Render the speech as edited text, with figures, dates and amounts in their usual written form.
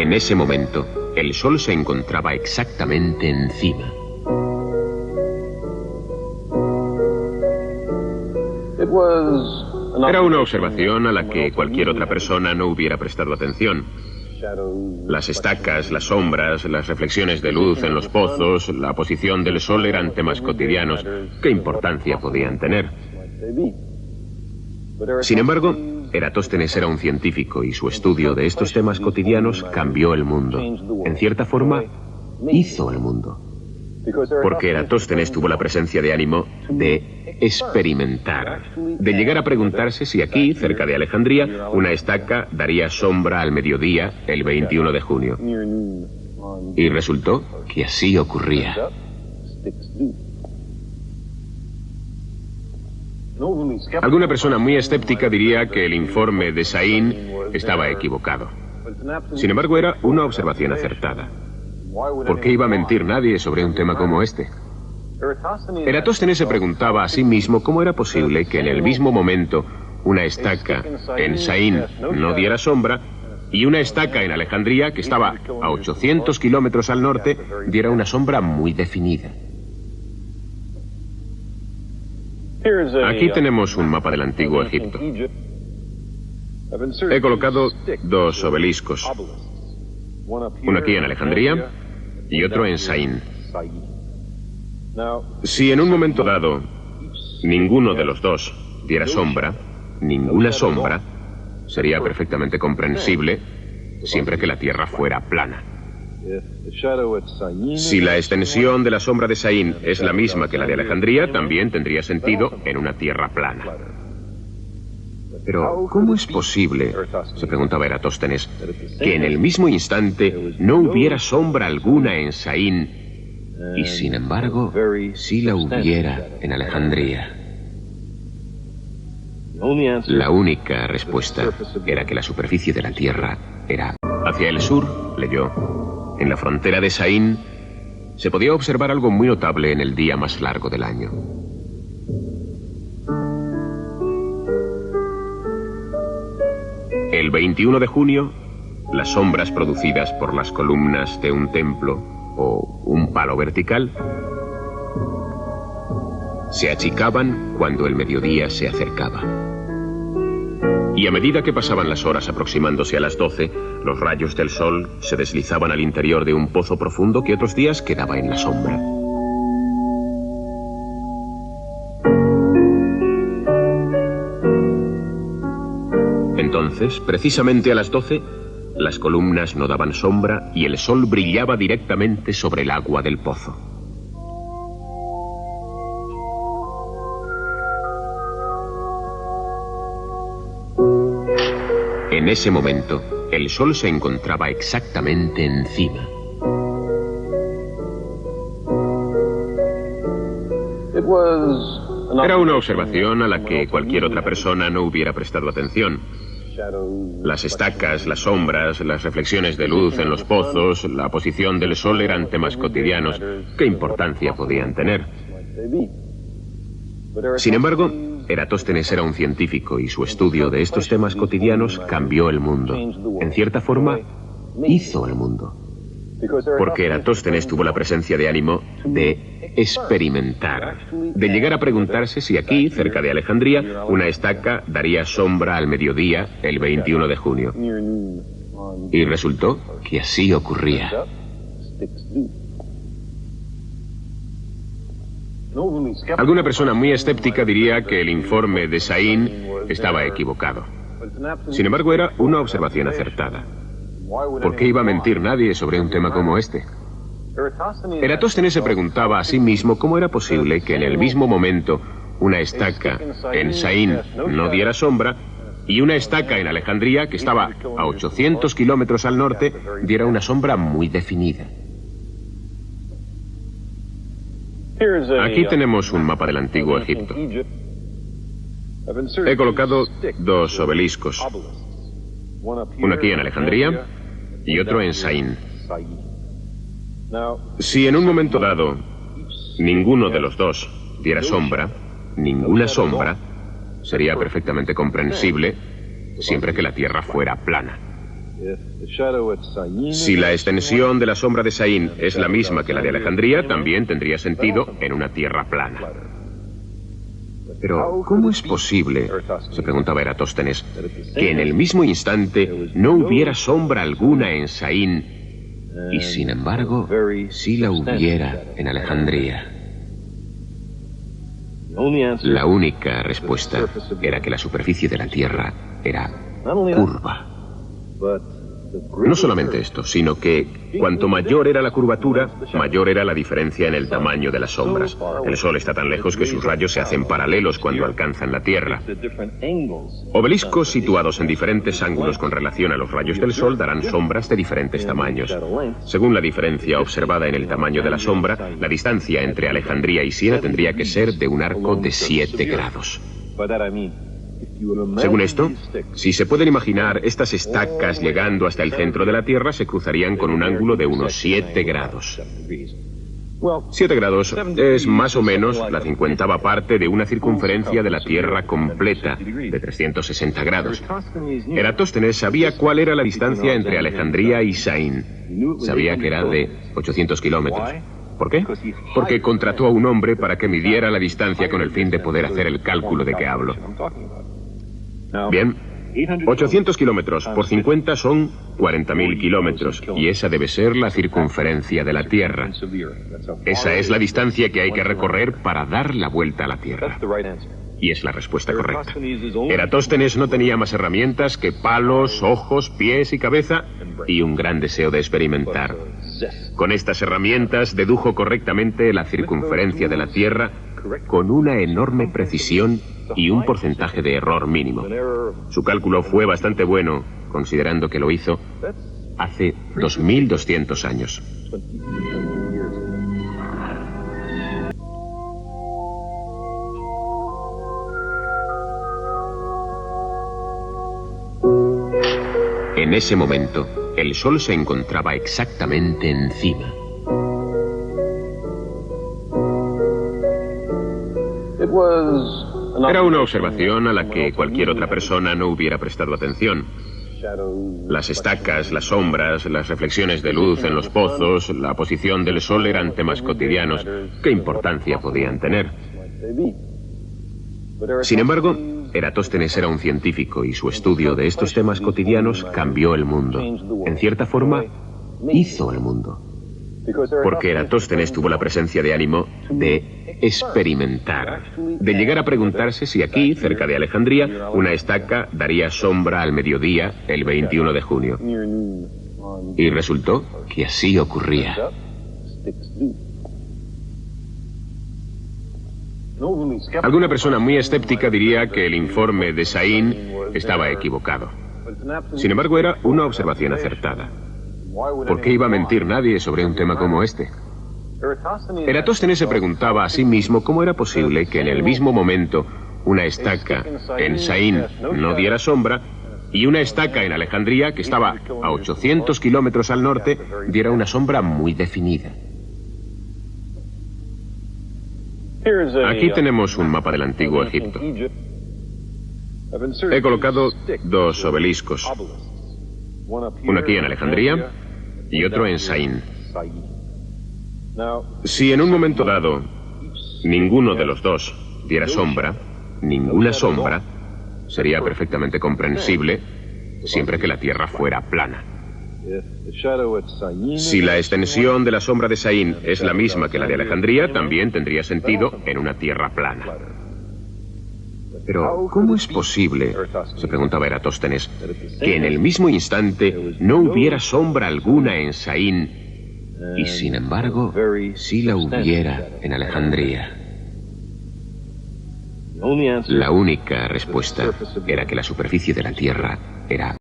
En ese momento, el sol se encontraba exactamente encima. Era una observación a la que cualquier otra persona no hubiera prestado atención. Las estacas, las sombras, las reflexiones de luz en los pozos, la posición del sol eran temas cotidianos. ¿Qué importancia podían tener? Sin embargo, Eratóstenes era un científico y su estudio de estos temas cotidianos cambió el mundo. En cierta forma, hizo el mundo. Porque Eratóstenes tuvo la presencia de ánimo de experimentar, de llegar a preguntarse si aquí, cerca de Alejandría, una estaca daría sombra al mediodía el 21 de junio. Y resultó que así ocurría. Alguna persona muy escéptica diría que el informe de Sain estaba equivocado. Sin embargo, era una observación acertada. ¿Por qué iba a mentir nadie sobre un tema como este? Eratóstenes se preguntaba a sí mismo cómo era posible que en el mismo momento una estaca en Sain no diera sombra y una estaca en Alejandría, que estaba a 800 kilómetros al norte, diera una sombra muy definida. Aquí tenemos un mapa del antiguo Egipto. He colocado dos obeliscos. Uno aquí en Alejandría y otro en Sain. Si en un momento dado ninguno de los dos diera sombra, ninguna sombra, sería perfectamente comprensible siempre que la Tierra fuera plana. Si la extensión de la sombra de Sain es la misma que la de Alejandría, también tendría sentido en una Tierra plana. Pero, ¿cómo es posible, se preguntaba Eratóstenes, que en el mismo instante no hubiera sombra alguna en Sain y, sin embargo, sí la hubiera en Alejandría? La única respuesta era que la superficie de la Tierra era... Hacia el sur, leyó, en la frontera de Sain, se podía observar algo muy notable en el día más largo del año. El 21 de junio, las sombras producidas por las columnas de un templo o un palo vertical se achicaban cuando el mediodía se acercaba. Y a medida que pasaban las horas aproximándose a las 12, los rayos del sol se deslizaban al interior de un pozo profundo que otros días quedaba en la sombra. Entonces, precisamente a las 12, las columnas no daban sombra y el sol brillaba directamente sobre el agua del pozo. En ese momento, el sol se encontraba exactamente encima. Era una observación a la que cualquier otra persona no hubiera prestado atención. Las estacas, las sombras, las reflexiones de luz en los pozos, la posición del sol eran temas cotidianos. ¿Qué importancia podían tener? Sin embargo, Eratóstenes era un científico y su estudio de estos temas cotidianos cambió el mundo. En cierta forma, hizo el mundo. Porque Eratóstenes tuvo la presencia de ánimo de experimentar, de llegar a preguntarse si aquí, cerca de Alejandría, una estaca daría sombra al mediodía el 21 de junio. Y resultó que así ocurría. Alguna persona muy escéptica diría que el informe de Sain estaba equivocado. Sin embargo, era una observación acertada. ¿Por qué iba a mentir nadie sobre un tema como este? Eratóstenes se preguntaba a sí mismo cómo era posible que en el mismo momento una estaca en Sain no diera sombra y una estaca en Alejandría, que estaba a 800 kilómetros al norte, diera una sombra muy definida. Aquí tenemos un mapa del antiguo Egipto. He colocado dos obeliscos. Uno aquí en Alejandría y otro en Sain. Si en un momento dado ninguno de los dos diera sombra, ninguna sombra, sería perfectamente comprensible siempre que la Tierra fuera plana. Si la extensión de la sombra de Saín es la misma que la de Alejandría, también tendría sentido en una tierra plana. Pero, ¿cómo es posible, se preguntaba Eratóstenes, que en el mismo instante no hubiera sombra alguna en Saín y, sin embargo, sí la hubiera en Alejandría? La única respuesta era que la superficie de la Tierra era curva. No solamente esto, sino que cuanto mayor era la curvatura, mayor era la diferencia en el tamaño de las sombras. El Sol está tan lejos que sus rayos se hacen paralelos cuando alcanzan la Tierra. Obeliscos situados en diferentes ángulos con relación a los rayos del Sol darán sombras de diferentes tamaños. Según la diferencia observada en el tamaño de la sombra, la distancia entre Alejandría y Siena tendría que ser de un arco de 7 grados. Según esto, si se pueden imaginar estas estacas llegando hasta el centro de la Tierra, se cruzarían con un ángulo de unos 7 grados. 7 grados es más o menos la 50ª parte de una circunferencia de la Tierra completa, de 360 grados. Eratóstenes sabía cuál era la distancia entre Alejandría y Saín. Sabía que era de 800 kilómetros. ¿Por qué? Porque contrató a un hombre para que midiera la distancia con el fin de poder hacer el cálculo de que hablo. Bien, 800 kilómetros por 50 son 40.000 kilómetros, y esa debe ser la circunferencia de la Tierra. Esa es la distancia que hay que recorrer para dar la vuelta a la Tierra. Y es la respuesta correcta. Eratóstenes no tenía más herramientas que palos, ojos, pies y cabeza, y un gran deseo de experimentar. Con estas herramientas dedujo correctamente la circunferencia de la Tierra con una enorme precisión y un porcentaje de error mínimo. Su cálculo fue bastante bueno, considerando que lo hizo hace 2200 años. En ese momento, el Sol se encontraba exactamente encima. Era una observación a la que cualquier otra persona no hubiera prestado atención. Las estacas, las sombras, las reflexiones de luz en los pozos, la posición del Sol eran temas cotidianos. ¿Qué importancia podían tener? Sin embargo, Eratóstenes era un científico y su estudio de estos temas cotidianos cambió el mundo. En cierta forma, hizo el mundo. Porque Eratóstenes tuvo la presencia de ánimo de experimentar, de llegar a preguntarse si aquí, cerca de Alejandría, una estaca daría sombra al mediodía el 21 de junio. Y resultó que así ocurría. Alguna persona muy escéptica diría que el informe de Saín estaba equivocado. Sin embargo, era una observación acertada. ¿Por qué iba a mentir nadie sobre un tema como este? Eratóstenes se preguntaba a sí mismo cómo era posible que en el mismo momento una estaca en Saín no diera sombra y una estaca en Alejandría, que estaba a 800 kilómetros al norte, diera una sombra muy definida. Aquí tenemos un mapa del antiguo Egipto. He colocado 2 obeliscos. Uno aquí en Alejandría y otro en Saín. Si en un momento dado ninguno de los dos diera sombra, ninguna sombra, sería perfectamente comprensible siempre que la Tierra fuera plana. Si la extensión de la sombra de Saín es la misma que la de Alejandría, también tendría sentido en una Tierra plana. Pero, ¿cómo es posible, se preguntaba Eratóstenes, que en el mismo instante no hubiera sombra alguna en Saín y, sin embargo, sí la hubiera en Alejandría? La única respuesta era que la superficie de la Tierra era